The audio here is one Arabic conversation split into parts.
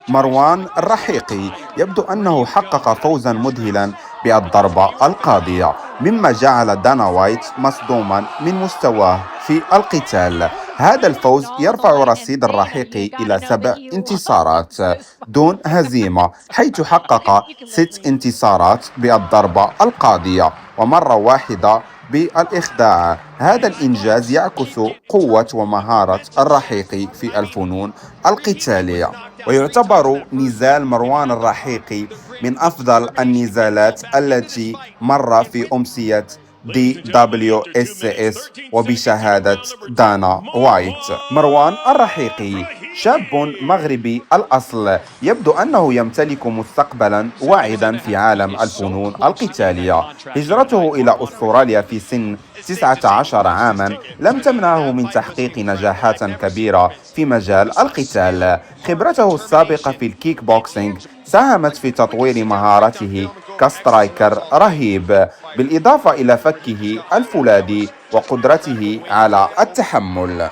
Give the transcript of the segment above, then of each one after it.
مروان الرحيقي يبدو أنه حقق فوزا مذهلا بالضربة القاضية، مما جعل دانا وايت مصدوما من مستواه في القتال. هذا الفوز يرفع رصيد الرحيقي إلى 7 انتصارات دون هزيمة، حيث حقق 6 انتصارات بالضربة القاضية ومرة واحدة بالإخداع. هذا الإنجاز يعكس قوة ومهارة الرحيقي في الفنون القتالية، ويعتبر نزال مروان الرحيقي من أفضل النزالات التي مر في أمسية DWSS وبشهادة دانا وايت. مروان الرحيقي شاب مغربي الأصل، يبدو أنه يمتلك مستقبلا واعدا في عالم الفنون القتالية. هجرته إلى أستراليا في سن 19 عاما لم تمنعه من تحقيق نجاحات كبيرة في مجال القتال. خبرته السابقة في الكيك بوكسينج ساهمت في تطوير مهارته كسترايكر رهيب، بالإضافة إلى فكه الفولاذي وقدرته على التحمل.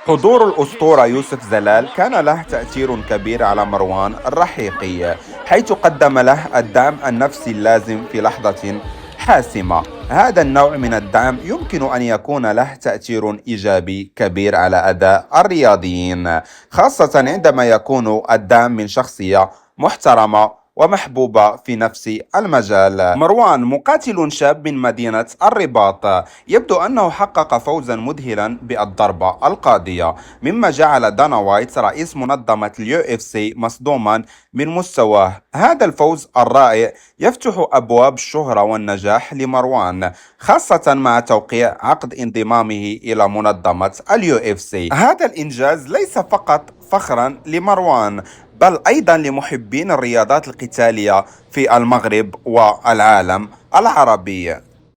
حضور الأسطورة يوسف زلال كان له تأثير كبير على مروان الرحيقي، حيث قدم له الدعم النفسي اللازم في لحظة حاسمة. هذا النوع من الدعم يمكن أن يكون له تأثير إيجابي كبير على أداء الرياضيين، خاصة عندما يكون الدعم من شخصية محترمة ومحبوبة في نفس المجال. مروان مقاتل شاب من مدينة الرباط، يبدو أنه حقق فوزا مذهلا بالضربة القاضية، مما جعل دانا وايت رئيس منظمة اليو اف سي مصدوما من مستواه. هذا الفوز الرائع يفتح أبواب الشهرة والنجاح لمروان، خاصة مع توقيع عقد انضمامه إلى منظمة اليو اف سي. هذا الإنجاز ليس فقط فخرا لمروان، بل أيضا لمحبين الرياضات القتالية في المغرب والعالم العربي.